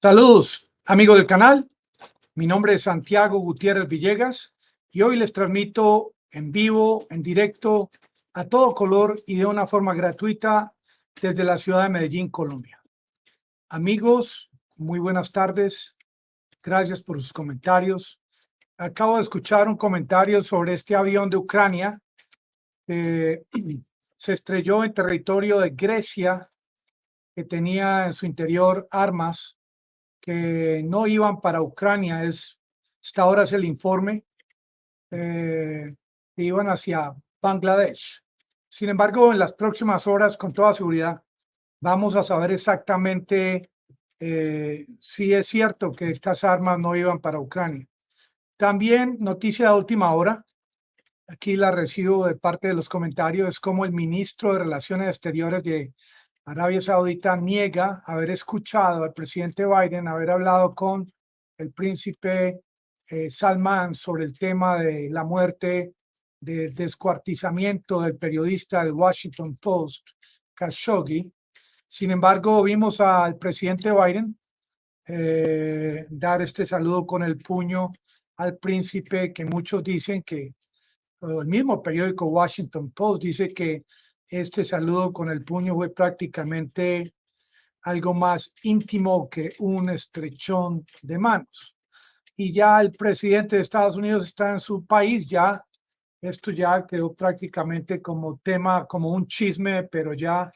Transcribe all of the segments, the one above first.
Saludos, amigos del canal. Mi nombre es Santiago Gutiérrez Villegas y hoy les transmito en vivo, en directo, a todo color y de una forma gratuita desde la ciudad de Medellín, Colombia. Amigos, muy buenas tardes. Gracias por sus comentarios. Acabo de escuchar un comentario sobre este avión de Ucrania que se estrelló en territorio de Grecia, que tenía en su interior armas que no iban para Ucrania. Hasta ahora es el informe, que iban hacia Bangladesh. Sin embargo, en las próximas horas, con toda seguridad, vamos a saber exactamente si es cierto que estas armas no iban para Ucrania. También noticia de última hora, aquí la recibo de parte de los comentarios, es como el ministro de Relaciones Exteriores de Arabia Saudita niega haber escuchado al presidente Biden, haber hablado con el príncipe Salman sobre el tema de la muerte, del descuartizamiento del periodista del Washington Post, Khashoggi. Sin embargo, vimos al presidente Biden dar este saludo con el puño al príncipe, que muchos dicen que, o el mismo periódico Washington Post dice que este saludo con el puño fue prácticamente algo más íntimo que un estrechón de manos. Y ya el presidente de Estados Unidos está en su país, ya esto ya quedó prácticamente como tema, como un chisme, pero ya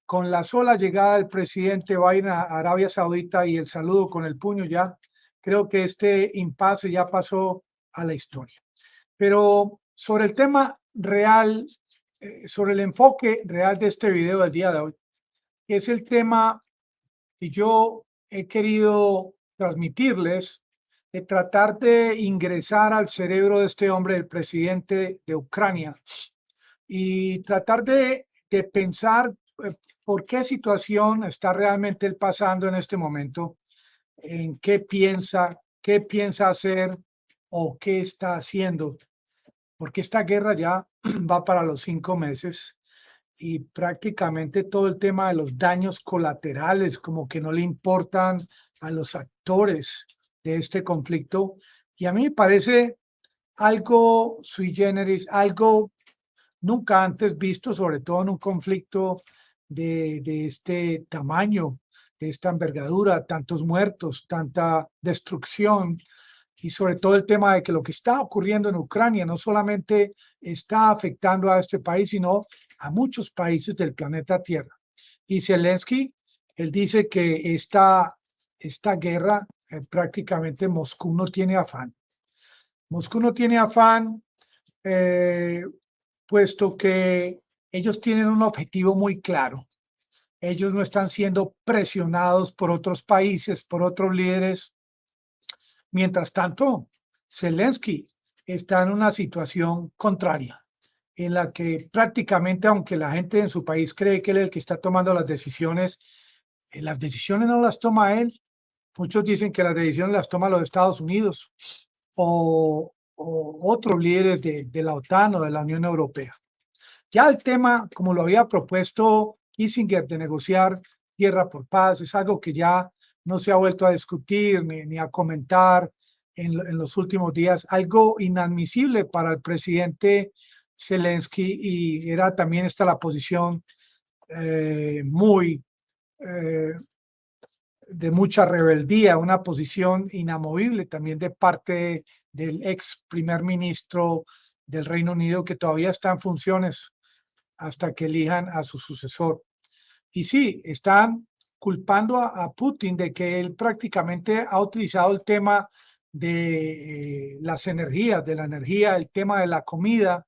con la sola llegada del presidente Biden a Arabia Saudita y el saludo con el puño, ya creo que este impasse ya pasó a la historia. Pero sobre el tema real, sobre el enfoque real de este video del día de hoy, es el tema que yo he querido transmitirles, de tratar de ingresar al cerebro de este hombre, el presidente de Ucrania, y tratar de pensar por qué situación está realmente él pasando en este momento, en qué piensa hacer o qué está haciendo, porque esta guerra ya va para los 5 meses y prácticamente todo el tema de los daños colaterales como que no le importan a los actores de este conflicto. Y a mí me parece algo sui generis, algo nunca antes visto, sobre todo en un conflicto de este tamaño, de esta envergadura, tantos muertos, tanta destrucción, y sobre todo el tema de que lo que está ocurriendo en Ucrania no solamente está afectando a este país, sino a muchos países del planeta Tierra. Y Zelensky, él dice que esta guerra, prácticamente Moscú no tiene afán. Moscú no tiene afán, eh, puesto que ellos tienen un objetivo muy claro. Ellos no están siendo presionados por otros países, por otros líderes. Mientras tanto, Zelensky está en una situación contraria, en la que prácticamente, aunque la gente en su país cree que él es el que está tomando las decisiones no las toma él. Muchos dicen que las decisiones las toma los Estados Unidos o otros líderes de la OTAN o de la Unión Europea. Ya el tema, como lo había propuesto Kissinger, de negociar tierra por paz, es algo que ya no se ha vuelto a discutir ni a comentar en los últimos días, algo inadmisible para el presidente Zelensky, y era también esta la posición muy de mucha rebeldía, una posición inamovible también de parte del ex primer ministro del Reino Unido, que todavía está en funciones hasta que elijan a su sucesor. Y sí, están culpando a Putin de que él prácticamente ha utilizado el tema de las energías, de la energía, el tema de la comida,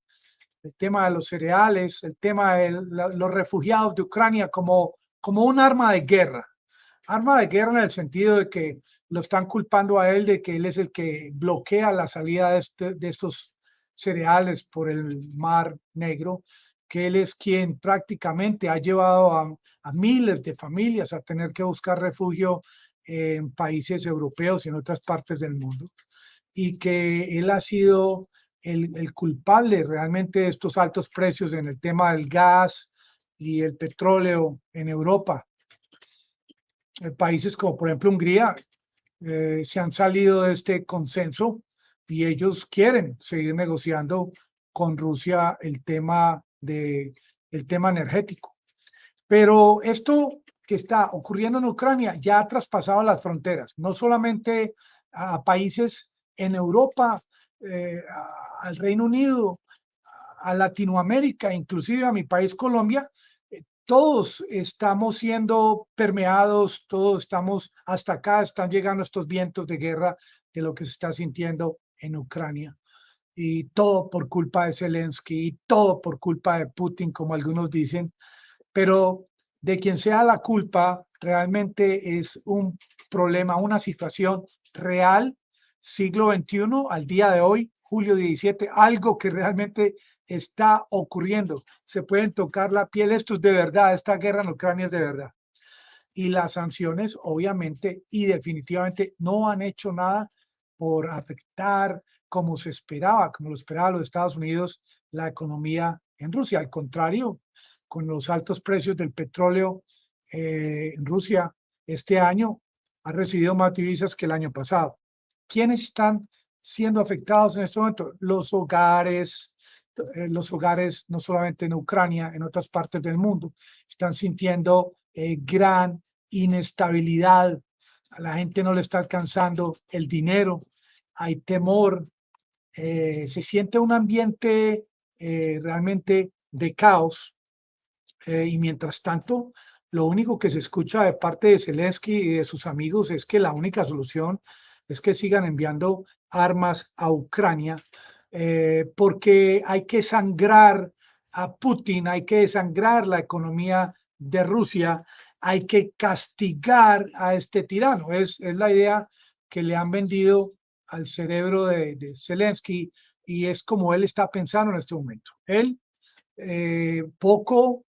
el tema de los cereales, el tema de los refugiados de Ucrania como un arma de guerra. Arma de guerra en el sentido de que lo están culpando a él de que él es el que bloquea la salida de estos cereales por el Mar Negro, que él es quien prácticamente ha llevado a miles de familias a tener que buscar refugio en países europeos y en otras partes del mundo, y que él ha sido el culpable realmente de estos altos precios en el tema del gas y el petróleo en Europa. países como por ejemplo Hungría se han salido de este consenso y ellos quieren seguir negociando con Rusia el tema energético. Pero esto que está ocurriendo en Ucrania ya ha traspasado las fronteras, no solamente a países en Europa, al Reino Unido, a Latinoamérica, inclusive a mi país Colombia. Todos estamos siendo permeados, todos estamos, hasta acá están llegando estos vientos de guerra de lo que se está sintiendo en Ucrania. Y todo por culpa de Zelensky, y todo por culpa de Putin, como algunos dicen. Pero de quien sea la culpa, realmente es un problema, una situación real, siglo XXI, al día de hoy, julio 17, algo que realmente está ocurriendo. Se pueden tocar la piel, esto es de verdad, esta guerra en Ucrania es de verdad. Y las sanciones, obviamente y definitivamente, no han hecho nada por afectar como se esperaba, como lo esperaba los Estados Unidos, la economía en Rusia. Al contrario, con los altos precios del petróleo en Rusia, este año ha recibido más divisas que el año pasado. ¿Quiénes están siendo afectados en este momento? Los hogares no solamente en Ucrania, en otras partes del mundo, están sintiendo gran inestabilidad. A la gente no le está alcanzando el dinero, hay temor, se siente un ambiente realmente de caos. Y mientras tanto, lo único que se escucha de parte de Zelensky y de sus amigos es que la única solución es que sigan enviando armas a Ucrania, porque hay que sangrar a Putin, hay que desangrar la economía de Rusia, hay que castigar a este tirano. Es la idea que le han vendido al cerebro de Zelensky y es como él está pensando en este momento. Él poco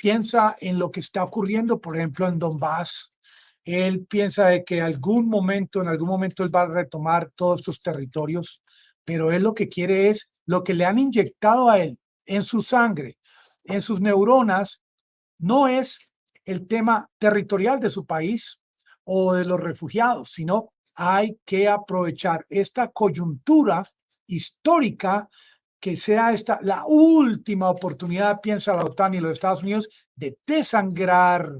piensa en lo que está ocurriendo, por ejemplo, en Donbass. Él piensa de que en algún momento él va a retomar todos estos territorios, pero él lo que quiere es lo que le han inyectado a él en su sangre, en sus neuronas, no es el tema territorial de su país o de los refugiados, sino hay que aprovechar esta coyuntura histórica, que sea esta la última oportunidad, piensa la OTAN y los Estados Unidos, de desangrar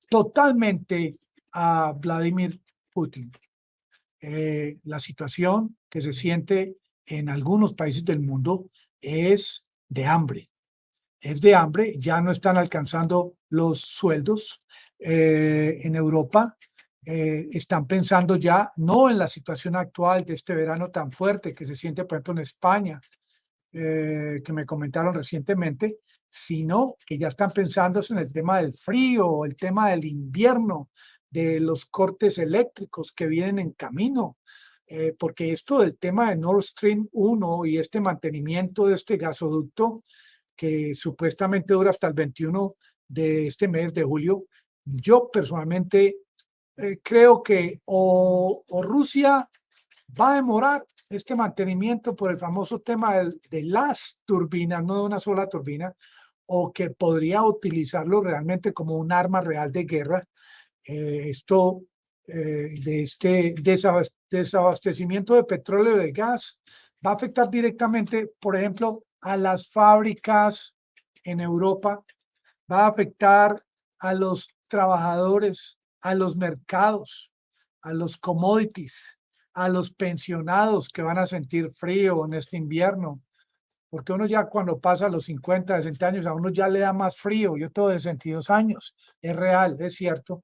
totalmente a Vladimir Putin. La situación que se siente en algunos países del mundo es de hambre. Ya no están alcanzando los sueldos. En Europa están pensando ya no en la situación actual de este verano tan fuerte que se siente, por ejemplo, en España, que me comentaron recientemente, sino que ya están pensando en el tema del frío, el tema del invierno, de los cortes eléctricos que vienen en camino, porque esto del tema de Nord Stream 1 y este mantenimiento de este gasoducto que supuestamente dura hasta el 21 de este mes de julio, yo personalmente creo que o Rusia va a demorar este mantenimiento por el famoso tema de las turbinas, no de una sola turbina, o que podría utilizarlo realmente como un arma real de guerra. Esto de este desabastecimiento de petróleo y de gas va a afectar directamente, por ejemplo, a las fábricas en Europa, va a afectar a los trabajadores, a los mercados, a los commodities, a los pensionados que van a sentir frío en este invierno, porque uno ya cuando pasa los 50, 60 años, a uno ya le da más frío. Yo tengo 62 años, es real, es cierto.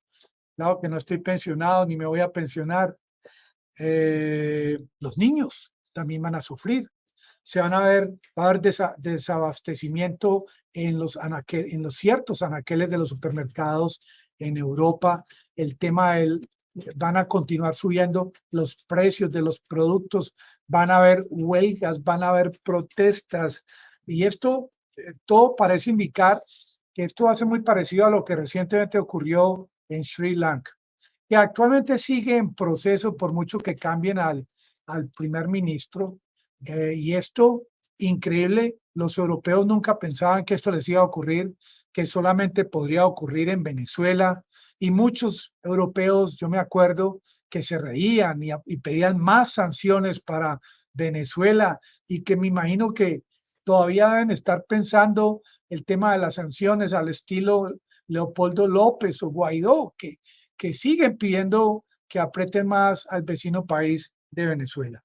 Claro que no estoy pensionado ni me voy a pensionar. Los niños también van a sufrir. Va a haber desabastecimiento en los ciertos anaqueles de los supermercados en Europa. Van a continuar subiendo los precios de los productos, van a haber huelgas, van a haber protestas y esto todo parece indicar que esto va a ser muy parecido a lo que recientemente ocurrió en Sri Lanka, que actualmente sigue en proceso por mucho que cambien al primer ministro. Y esto, increíble, Los europeos nunca pensaban que esto les iba a ocurrir, que solamente podría ocurrir en Venezuela. Y muchos europeos, yo me acuerdo, que se reían y pedían más sanciones para Venezuela y que me imagino que todavía deben estar pensando el tema de las sanciones al estilo Leopoldo López o Guaidó, que siguen pidiendo que aprieten más al vecino país de Venezuela.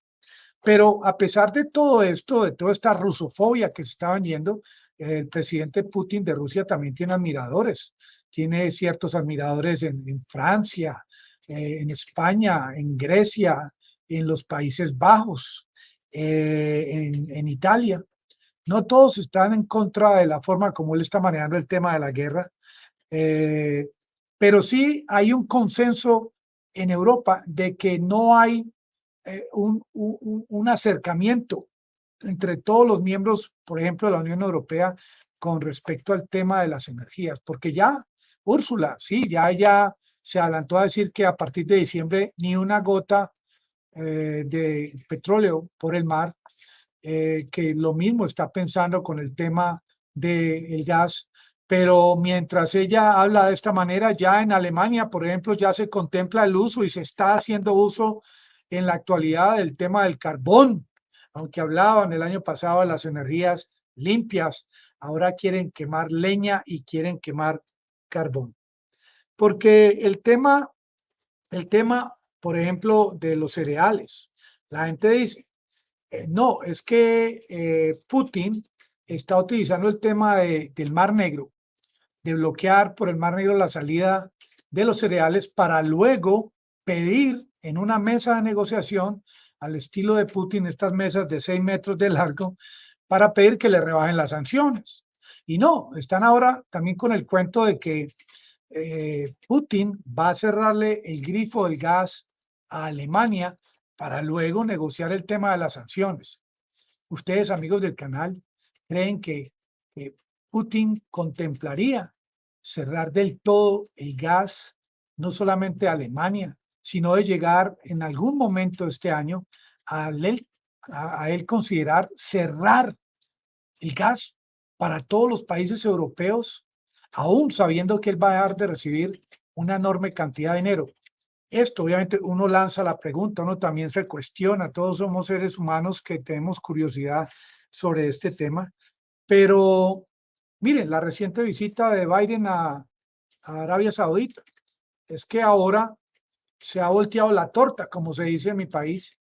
Pero a pesar de todo esto, de toda esta rusofobia que se está yendo, el presidente Putin de Rusia también tiene admiradores. Tiene ciertos admiradores en Francia, en España, en Grecia, en los Países Bajos, en Italia. No todos están en contra de la forma como él está manejando el tema de la guerra, eh, pero sí hay un consenso en Europa de que no hay un acercamiento entre todos los miembros, por ejemplo, de la Unión Europea con respecto al tema de las energías, porque ya Úrsula, sí, ya se adelantó a decir que a partir de diciembre ni una gota de petróleo por el mar, que lo mismo está pensando con el tema del gas, pero mientras ella habla de esta manera, ya en Alemania, por ejemplo, ya se contempla el uso y se está haciendo uso en la actualidad del tema del carbón, aunque hablaban el año pasado de las energías limpias, ahora quieren quemar leña y quieren quemar carbón. Porque el tema, por ejemplo, de los cereales, la gente dice, no, es que Putin está utilizando el tema del Mar Negro, de bloquear por el Mar Negro la salida de los cereales para luego pedir en una mesa de negociación al estilo de Putin, estas mesas de 6 metros de largo, para pedir que le rebajen las sanciones. Y no, están ahora también con el cuento de que Putin va a cerrarle el grifo del gas a Alemania para luego negociar el tema de las sanciones. Ustedes, amigos del canal, creen que Putin contemplaría cerrar del todo el gas, no solamente a Alemania, sino de llegar en algún momento este año a él considerar cerrar el gas para todos los países europeos, aún sabiendo que él va a dejar de recibir una enorme cantidad de dinero. Esto, obviamente, uno lanza la pregunta, uno también se cuestiona, todos somos seres humanos que tenemos curiosidad sobre este tema, pero miren, la reciente visita de Biden a Arabia Saudita es que ahora se ha volteado la torta, como se dice en mi país.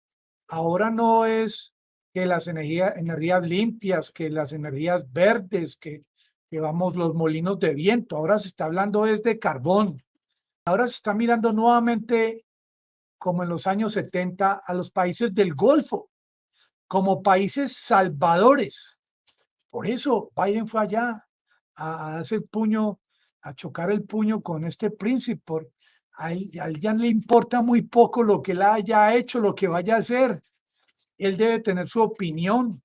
Ahora no es que las energías limpias, que las energías verdes, que vamos los molinos de viento, ahora se está hablando es de carbón. Ahora se está mirando nuevamente, como en los años 70, a los países del Golfo como países salvadores. Por eso Biden fue allá a hacer puño, a chocar el puño con este príncipe. A él ya le importa muy poco lo que él haya hecho, lo que vaya a hacer. Él debe tener su opinión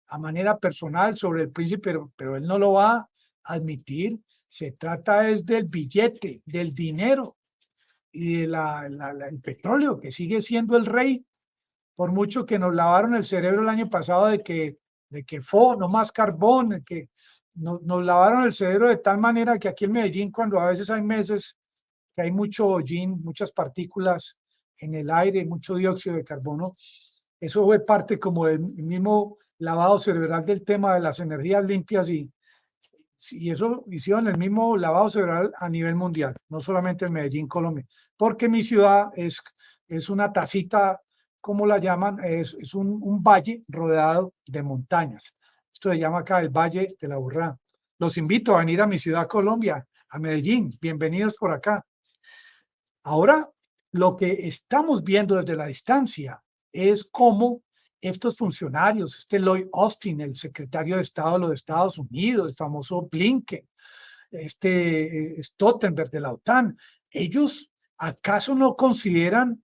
a manera personal sobre el príncipe, pero él no lo va a admitir. Se trata es del billete, del dinero y del petróleo, que sigue siendo el rey, por mucho que nos lavaron el cerebro el año pasado de que no más carbón, de que nos lavaron el cerebro de tal manera que aquí en Medellín, cuando a veces hay meses que hay mucho hollín, muchas partículas en el aire, mucho dióxido de carbono, eso fue parte como del mismo lavado cerebral del tema de las energías limpias y eso hicieron el mismo lavado cerebral a nivel mundial, no solamente en Medellín, Colombia, porque mi ciudad es una tacita, como la llaman, es un valle rodeado de montañas. Esto se llama acá el Valle de la Burrá. Los invito a venir a mi ciudad, Colombia, a Medellín. Bienvenidos por acá. Ahora, lo que estamos viendo desde la distancia es cómo estos funcionarios, Lloyd Austin, el secretario de Estado de los Estados Unidos, el famoso Blinken, Stoltenberg de la OTAN, ellos acaso no consideran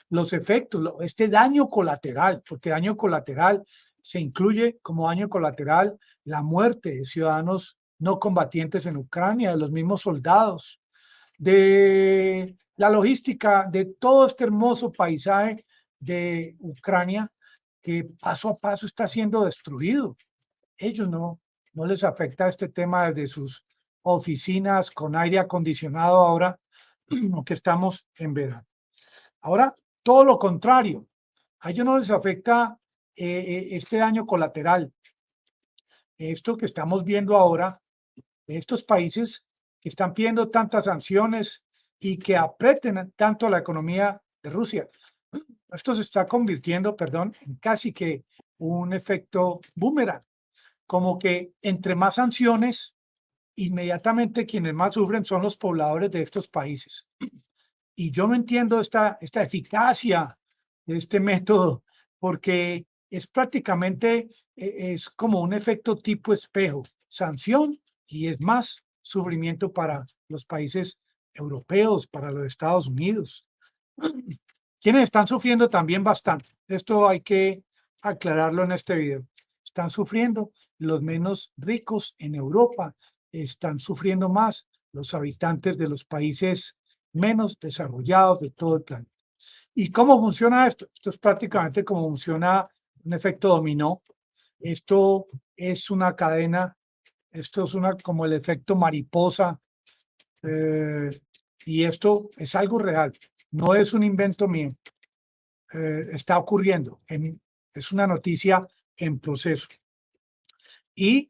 los efectos, este daño colateral, porque daño colateral se incluye como daño colateral la muerte de ciudadanos no combatientes en Ucrania, de los mismos soldados, de la logística de todo este hermoso paisaje de Ucrania que paso a paso está siendo destruido. ellos no les afecta este tema desde sus oficinas con aire acondicionado ahora que estamos en verano. Ahora, todo lo contrario, a ellos no les afecta este daño colateral. Esto que estamos viendo ahora, estos países que están pidiendo tantas sanciones y que aprieten tanto a la economía de Rusia. Esto se está convirtiendo, perdón, en casi que un efecto boomerang, como que entre más sanciones, inmediatamente quienes más sufren son los pobladores de estos países. Y yo no entiendo esta eficacia de este método, porque es prácticamente, es como un efecto tipo espejo, sanción y es más sufrimiento para los países europeos, para los Estados Unidos. Quienes están sufriendo también bastante. Esto hay que aclararlo en este video. Están sufriendo los menos ricos en Europa, están sufriendo más los habitantes de los países menos desarrollados de todo el planeta. ¿Y cómo funciona esto? Esto es prácticamente como funciona un efecto dominó. Esto es una cadena, esto es como el efecto mariposa, y esto es algo real, no es un invento mío. Está ocurriendo, es una noticia en proceso. Y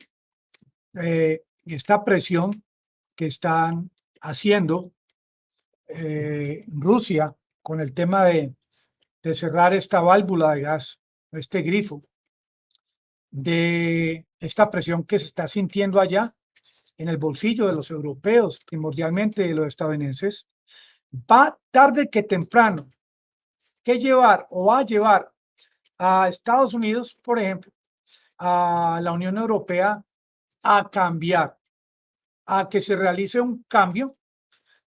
esta presión que están haciendo Rusia con el tema de cerrar esta válvula de gas, este grifo, de esta presión que se está sintiendo allá en el bolsillo de los europeos, primordialmente de los estadounidenses, va tarde que temprano que llevar o va a llevar a Estados Unidos, por ejemplo, a la Unión Europea a cambiar, a que se realice un cambio.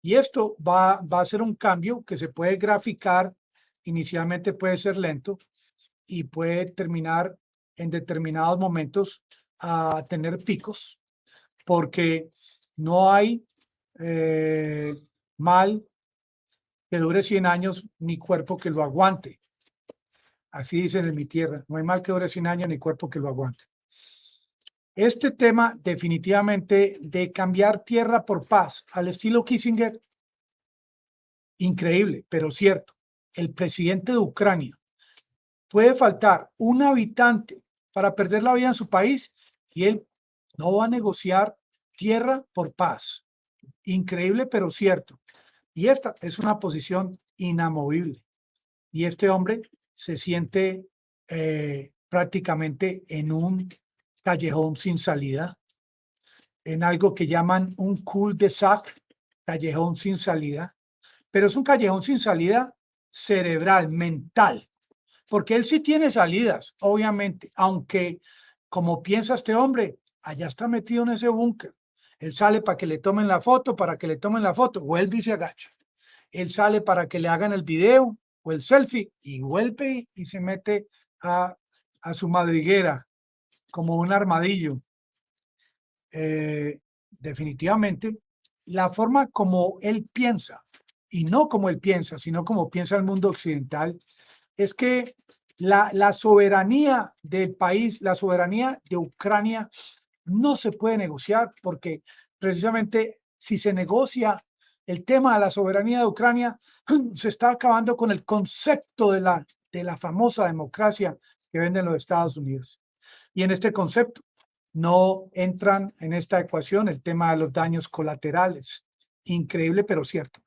Y esto va a ser un cambio que se puede graficar, inicialmente puede ser lento y puede terminar en determinados momentos a tener picos, porque no hay mal que dure 100 años ni cuerpo que lo aguante. Así dicen en mi tierra, no hay mal que dure 100 años ni cuerpo que lo aguante. Este tema definitivamente de cambiar tierra por paz al estilo Kissinger, increíble, pero cierto. El presidente de Ucrania, puede faltar un habitante para perder la vida en su país y él no va a negociar tierra por paz. Increíble, pero cierto. Y esta es una posición inamovible. Y este hombre se siente prácticamente en un callejón sin salida, en algo que llaman un cul-de-sac, callejón sin salida, pero es un callejón sin salida cerebral, mental, porque él sí tiene salidas, obviamente, aunque como piensa este hombre, allá está metido en ese búnker. Él sale para que le tomen la foto, vuelve y se agacha. Él sale para que le hagan el video o el selfie y vuelve y se mete a su madriguera como un armadillo. Definitivamente, la forma como él piensa, y no como él piensa, sino como piensa el mundo occidental, es que la soberanía del país, la soberanía de Ucrania no se puede negociar, porque precisamente si se negocia el tema de la soberanía de Ucrania, se está acabando con el concepto de la famosa democracia que venden los Estados Unidos. Y en este concepto no entran en esta ecuación el tema de los daños colaterales. Increíble, pero cierto.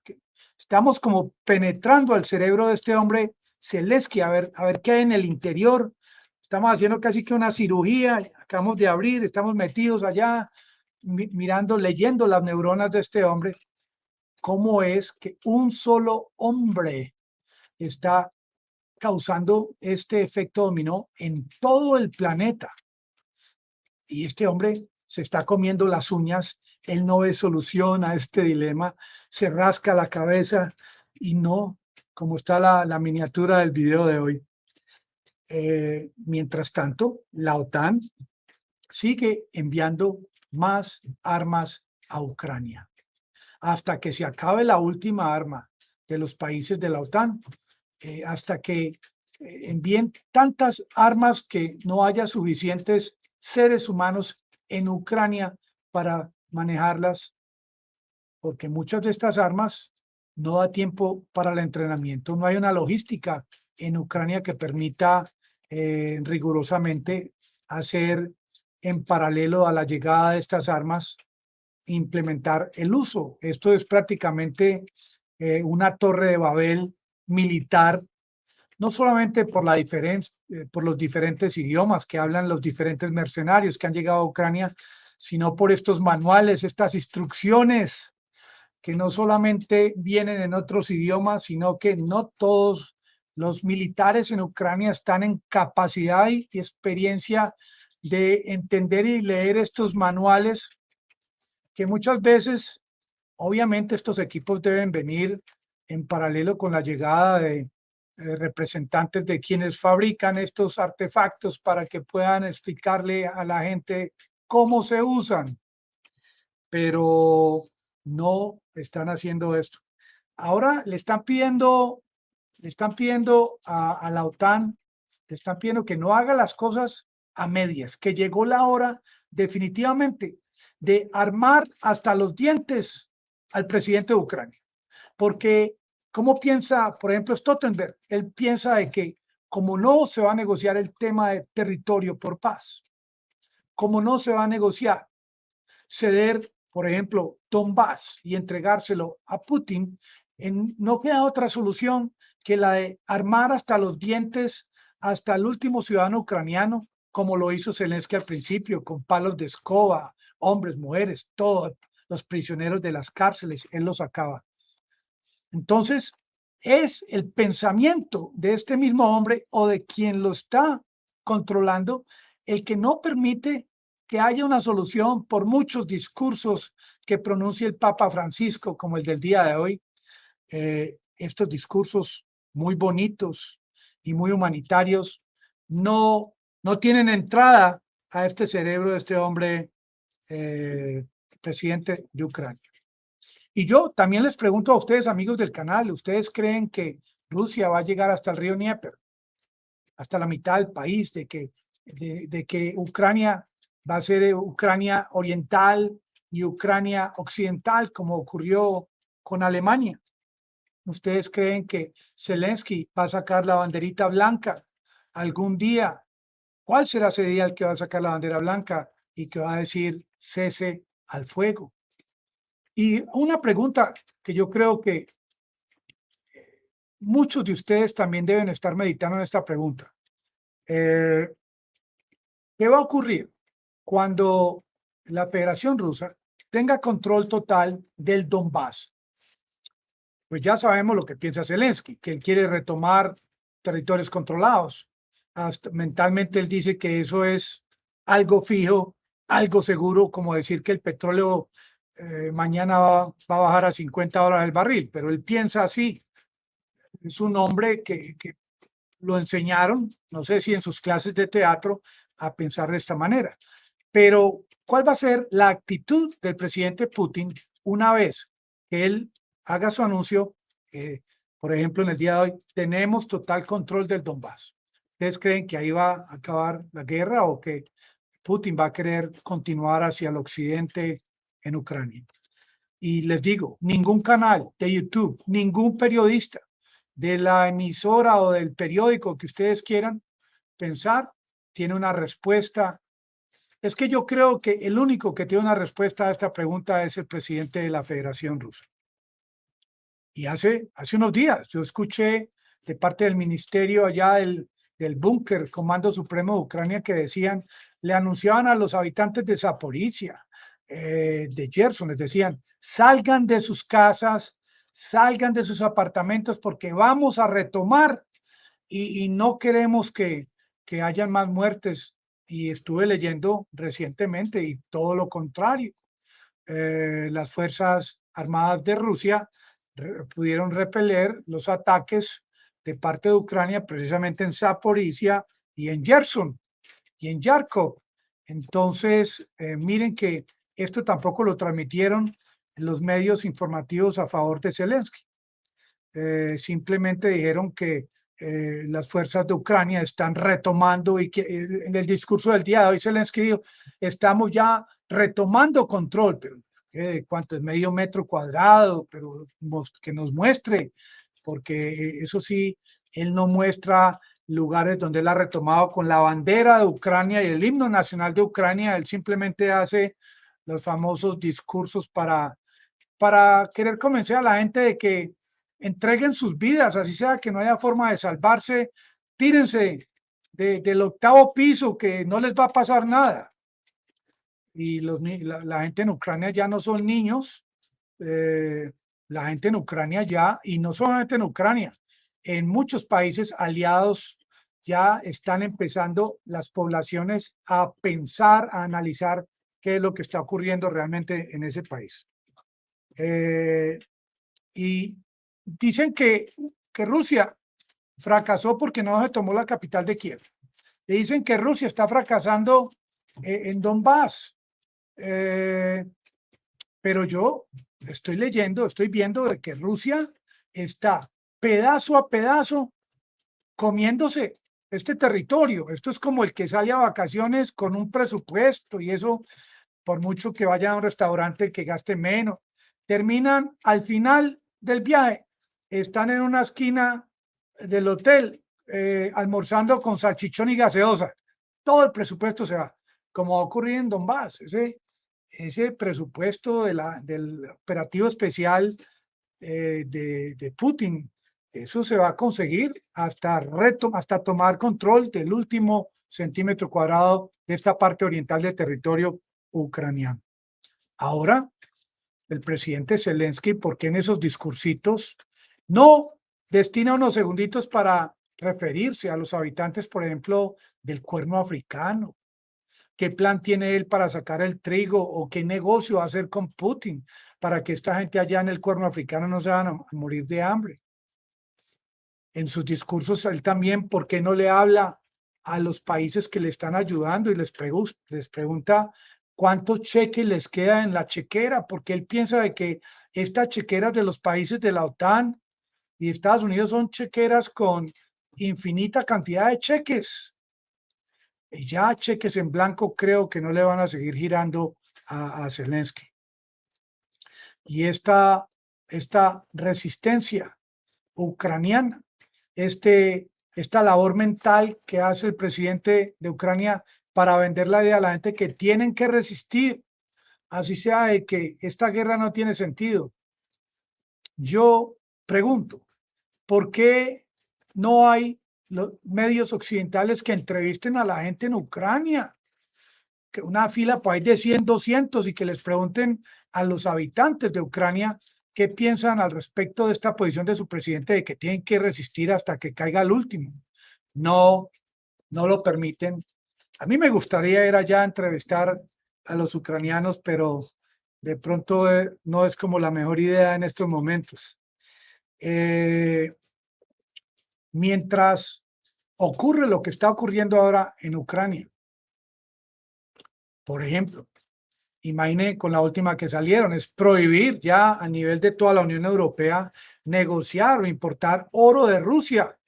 Estamos como penetrando al cerebro de este hombre Zelensky, a ver qué hay en el interior. Estamos haciendo casi que una cirugía, acabamos de abrir, estamos metidos allá, mirando, leyendo las neuronas de este hombre. ¿Cómo es que un solo hombre está causando este efecto dominó en todo el planeta? Y este hombre se está comiendo las uñas, él no ve solución a este dilema, se rasca la cabeza y no, como está la miniatura del video de hoy. Mientras tanto, la OTAN sigue enviando más armas a Ucrania hasta que se acabe la última arma de los países de la OTAN, hasta que envíen tantas armas que no haya suficientes seres humanos en Ucrania para manejarlas, porque muchas de estas armas no da tiempo para el entrenamiento. No hay una logística en Ucrania que permita rigurosamente hacer en paralelo a la llegada de estas armas, implementar el uso. Esto es prácticamente una torre de Babel militar, no solamente por la diferencia, por los diferentes idiomas que hablan los diferentes mercenarios que han llegado a Ucrania, sino por estos manuales, estas instrucciones que no solamente vienen en otros idiomas, sino que no todos los militares en Ucrania están en capacidad y experiencia de entender y leer estos manuales, que muchas veces, obviamente, estos equipos deben venir en paralelo con la llegada de representantes de quienes fabrican estos artefactos para que puedan explicarle a la gente cómo se usan, pero no están haciendo esto. Ahora le están pidiendo a la OTAN, le están pidiendo que no haga las cosas a medias, que llegó la hora definitivamente de armar hasta los dientes al presidente de Ucrania. Porque, ¿cómo piensa, por ejemplo, Stoltenberg? Él piensa de que como no se va a negociar el tema de territorio por paz, como no se va a negociar ceder, por ejemplo, Donbass y entregárselo a Putin, no queda otra solución que la de armar hasta los dientes hasta el último ciudadano ucraniano, como lo hizo Zelensky al principio, con palos de escoba, hombres, mujeres, todos los prisioneros de las cárceles, él los sacaba. Entonces, es el pensamiento de este mismo hombre o de quien lo está controlando el que no permite que haya una solución por muchos discursos que pronuncie el Papa Francisco, como el del día de hoy. Estos discursos muy bonitos y muy humanitarios no tienen entrada a este cerebro de este hombre, presidente de Ucrania. Y yo también les pregunto a ustedes, amigos del canal, ¿ustedes creen que Rusia va a llegar hasta el río Dnieper, hasta la mitad del país, de que Ucrania va a ser Ucrania oriental y Ucrania occidental, como ocurrió con Alemania? ¿Ustedes creen que Zelensky va a sacar la banderita blanca algún día? ¿Cuál será ese día el que va a sacar la bandera blanca y que va a decir cese al fuego? Y una pregunta que yo creo que muchos de ustedes también deben estar meditando en esta pregunta. ¿Qué va a ocurrir cuando la Federación Rusa tenga control total del Donbass? Pues ya sabemos lo que piensa Zelensky, que él quiere retomar territorios controlados. Hasta mentalmente él dice que eso es algo fijo, algo seguro, como decir que el petróleo mañana va a bajar a $50 el barril, pero él piensa así. Es un hombre que lo enseñaron, no sé si en sus clases de teatro, a pensar de esta manera. Pero, ¿cuál va a ser la actitud del presidente Putin una vez que él haga su anuncio? Por ejemplo, en el día de hoy, tenemos total control del Donbass. ¿Ustedes creen que ahí va a acabar la guerra o que Putin va a querer continuar hacia el occidente en Ucrania? Y les digo, ningún canal de YouTube, ningún periodista de la emisora o del periódico que ustedes quieran pensar tiene una respuesta. Es que yo creo que el único que tiene una respuesta a esta pregunta es el presidente de la Federación Rusa. Y hace unos días yo escuché de parte del ministerio allá del búnker, Comando Supremo de Ucrania, que decían, le anunciaban a los habitantes de Zaporizhia, de Gerson, les decían, salgan de sus casas, salgan de sus apartamentos porque vamos a retomar y no queremos que hayan más muertes. Y estuve leyendo recientemente y todo lo contrario. Las Fuerzas Armadas de Rusia pudieron repeler los ataques de parte de Ucrania precisamente en Zaporizhia y en Gerson y en Yarkov. Entonces, miren que esto tampoco lo transmitieron los medios informativos a favor de Zelensky. Simplemente dijeron que las fuerzas de Ucrania están retomando y que en el discurso del día de hoy Zelensky dijo, estamos ya retomando control, pero ¿cuánto es? Medio metro cuadrado, pero que nos muestre, porque eso sí, él no muestra lugares donde él ha retomado con la bandera de Ucrania y el himno nacional de Ucrania. Él simplemente hace los famosos discursos para querer convencer a la gente de que entreguen sus vidas, así sea que no haya forma de salvarse, tírense del octavo piso, que no les va a pasar nada. Y la gente en Ucrania ya no son niños, la gente en Ucrania ya, y no solamente en Ucrania, en muchos países aliados ya están empezando las poblaciones a pensar, a analizar qué es lo que está ocurriendo realmente en ese país. Y dicen que Rusia fracasó porque no se tomó la capital de Kiev. Le dicen que Rusia está fracasando en Donbass. Pero yo estoy leyendo, estoy viendo de que Rusia está pedazo a pedazo comiéndose este territorio. Esto es como el que sale a vacaciones con un presupuesto y eso, por mucho que vaya a un restaurante que gaste menos, terminan al final del viaje, están en una esquina del hotel almorzando con salchichón y gaseosa. Todo el presupuesto se va, como va a ocurrir en Donbass. Ese presupuesto del operativo especial de Putin, eso se va a conseguir hasta tomar control del último centímetro cuadrado de esta parte oriental del territorio ucraniano. Ahora, el presidente Zelensky, ¿por qué en esos discursitos no destina unos segunditos para referirse a los habitantes, por ejemplo, del Cuerno Africano? ¿Qué plan tiene él para sacar el trigo o qué negocio va a hacer con Putin para que esta gente allá en el Cuerno Africano no se van a morir de hambre? En sus discursos él también, ¿por qué no le habla a los países que le están ayudando y les pregunta cuántos cheques les queda en la chequera? Porque él piensa de que estas chequeras de los países de la OTAN y Estados Unidos son chequeras con infinita cantidad de cheques. Y ya cheques en blanco creo que no le van a seguir girando a Zelensky. Y esta resistencia ucraniana, esta labor mental que hace el presidente de Ucrania para vender la idea a la gente que tienen que resistir, así sea de que esta guerra no tiene sentido. Yo pregunto, ¿por qué no hay los medios occidentales que entrevisten a la gente en Ucrania? Que una fila por ahí de 100, 200 y que les pregunten a los habitantes de Ucrania qué piensan al respecto de esta posición de su presidente de que tienen que resistir hasta que caiga el último. No, no lo permiten. A mí me gustaría ir allá a entrevistar a los ucranianos, pero de pronto no es como la mejor idea en estos momentos. Mientras ocurre lo que está ocurriendo ahora en Ucrania, por ejemplo, imagine con la última que salieron, es prohibir ya a nivel de toda la Unión Europea negociar o importar oro de Rusia.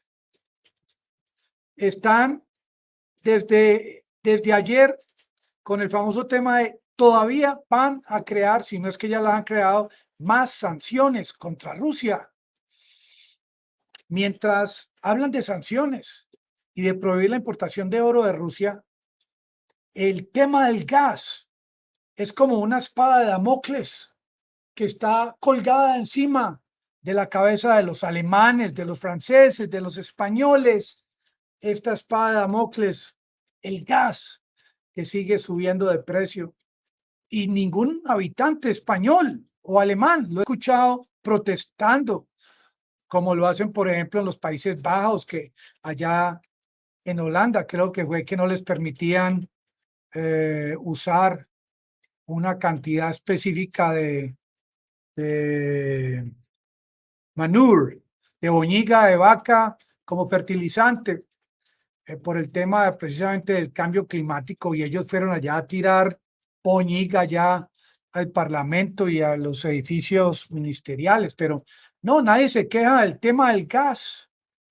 Están desde ayer con el famoso tema de todavía van a crear, si no es que ya las han creado, más sanciones contra Rusia. Mientras hablan de sanciones y de prohibir la importación de oro de Rusia, el tema del gas es como una espada de Damocles que está colgada encima de la cabeza de los alemanes, de los franceses, de los españoles. Esta espada de Damocles, el gas que sigue subiendo de precio. Y ningún habitante español o alemán lo he escuchado protestando, como lo hacen, por ejemplo, en los Países Bajos, que allá en Holanda creo que fue que no les permitían usar una cantidad específica de manure, de boñiga de vaca como fertilizante por el tema precisamente del cambio climático, y ellos fueron allá a tirar boñiga ya al Parlamento y a los edificios ministeriales, pero no, nadie se queja del tema del gas.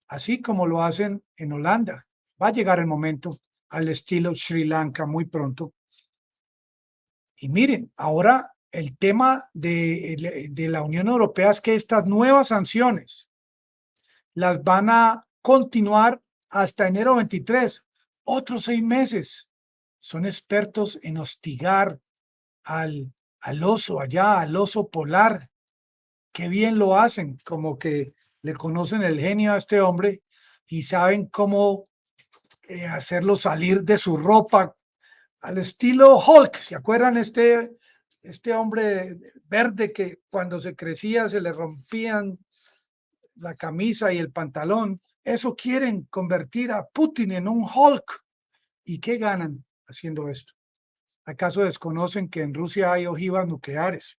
así como lo hacen en Holanda. Va a llegar el momento al estilo Sri Lanka muy pronto. Y miren, ahora el tema de la Unión Europea es que estas nuevas sanciones las van a continuar hasta enero 23, otros 6 meses. Son expertos en hostigar al oso allá, al oso polar. Qué bien lo hacen, como que le conocen el genio a este hombre y saben cómo hacerlo salir de su ropa al estilo Hulk. ¿Se acuerdan este hombre verde que cuando se crecía se le rompían la camisa y el pantalón? Eso quieren convertir a Putin en un Hulk. ¿Y qué ganan haciendo esto? ¿Acaso desconocen que en Rusia hay ojivas nucleares?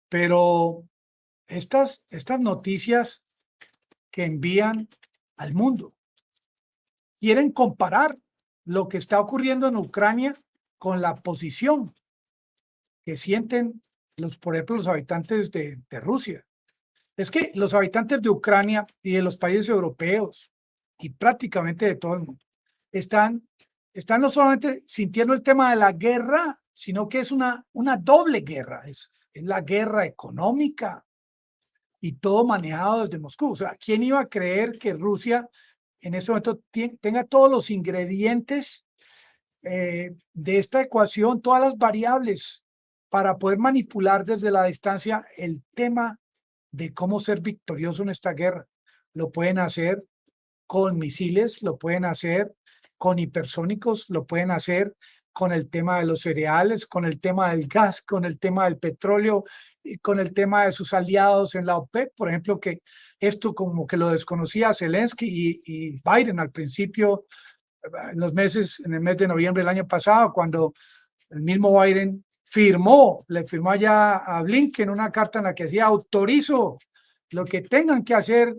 Pero estas noticias que envían al mundo quieren comparar lo que está ocurriendo en Ucrania con la posición que sienten por ejemplo, los habitantes de Rusia. Es que los habitantes de Ucrania y de los países europeos y prácticamente de todo el mundo están no solamente sintiendo el tema de la guerra, sino que es una doble guerra. Es la guerra económica y todo manejado desde Moscú. O sea, ¿quién iba a creer que Rusia en este momento tenga todos los ingredientes de esta ecuación, todas las variables para poder manipular desde la distancia el tema de cómo ser victorioso en esta guerra? Lo pueden hacer con misiles, lo pueden hacer con hipersónicos, lo pueden hacer con el tema de los cereales, con el tema del gas, con el tema del petróleo y con el tema de sus aliados en la OPEP, por ejemplo, que esto como que lo desconocía Zelensky y Biden al principio, en el mes de noviembre del año pasado, cuando el mismo Biden le firmó allá a Blinken una carta en la que decía: autorizo lo que tengan que hacer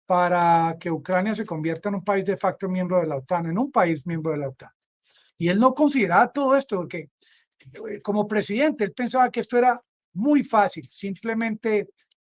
para que Ucrania se convierta en un país de facto miembro de la OTAN, en un país miembro de la OTAN. Y él no consideraba todo esto, porque como presidente él pensaba que esto era muy fácil, simplemente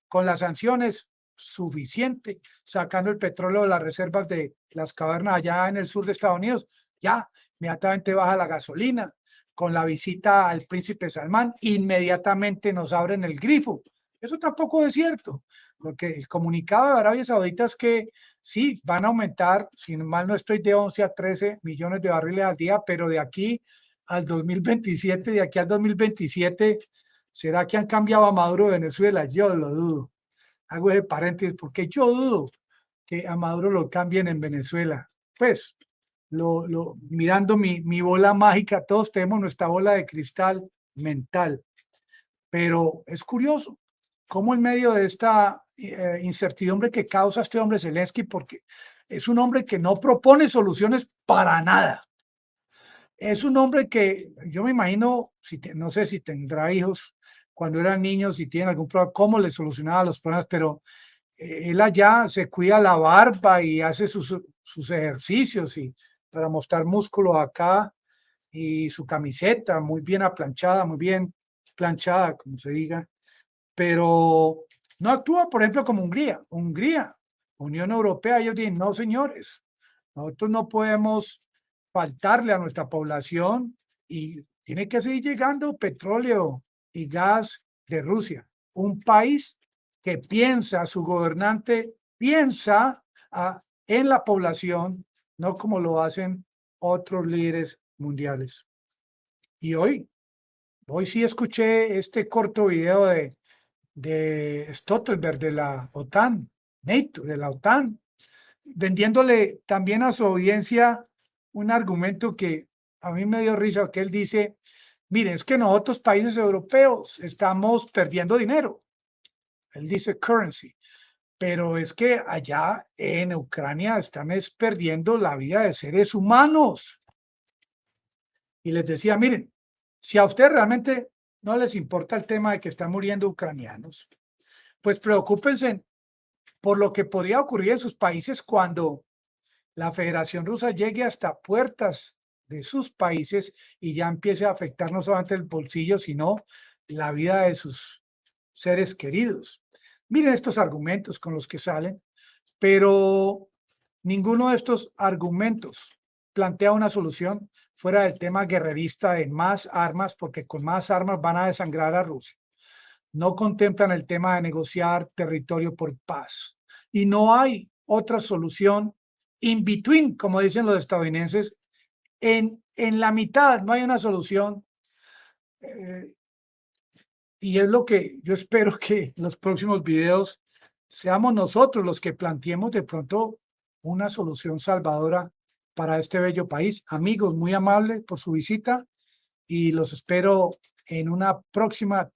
con las sanciones suficiente, sacando el petróleo de las reservas de las cavernas allá en el sur de Estados Unidos, ya inmediatamente baja la gasolina. Con la visita al príncipe Salmán, inmediatamente nos abren el grifo. Eso tampoco es cierto, porque el comunicado de Arabia Saudita es que sí, van a aumentar, si mal no estoy, de 11 a 13 millones de barriles al día, pero de aquí al 2027, de aquí al 2027, ¿será que han cambiado a Maduro de Venezuela? Yo lo dudo. Hago ese paréntesis porque yo dudo que a Maduro lo cambien en Venezuela. Pues, mirando mi bola mágica, todos tenemos nuestra bola de cristal mental, pero es curioso cómo en medio de esta incertidumbre que causa este hombre Zelensky, porque es un hombre que no propone soluciones para nada. Es un hombre que yo me imagino, no sé si tendrá hijos, cuando eran niños, si tienen algún problema, cómo le solucionaba los problemas, pero él allá se cuida la barba y hace sus ejercicios y para mostrar músculo acá, y su camiseta muy bien aplanchada, muy bien planchada, como se diga, pero no actúa, por ejemplo, como Hungría, Unión Europea. Ellos dicen: no, señores, nosotros no podemos faltarle a nuestra población y tiene que seguir llegando petróleo y gas de Rusia. Un país que piensa, su gobernante piensa en la población, no como lo hacen otros líderes mundiales. Y hoy sí escuché este corto video de Stoltenberg de la OTAN, NATO, de la OTAN, vendiéndole también a su audiencia un argumento que a mí me dio risa, que él dice: miren, es que nosotros países europeos estamos perdiendo dinero. Él dice currency, pero es que allá en Ucrania están perdiendo la vida de seres humanos. Y les decía: miren, si a ustedes realmente no les importa el tema de que están muriendo ucranianos, pues preocúpense por lo que podría ocurrir en sus países cuando la Federación Rusa llegue hasta puertas de sus países y ya empiece a afectar no solamente el bolsillo, sino la vida de sus seres queridos. Miren estos argumentos con los que salen. pero ninguno de estos argumentos plantea una solución fuera del tema guerrerista de más armas, porque con más armas van a desangrar a Rusia. No contemplan el tema de negociar territorio por paz. Y no hay otra solución in between, como dicen los estadounidenses, en la mitad no hay una solución. Y es lo que yo espero que en los próximos videos seamos nosotros los que planteemos de pronto una solución salvadora para este bello país. Amigos, muy amables por su visita y los espero en una próxima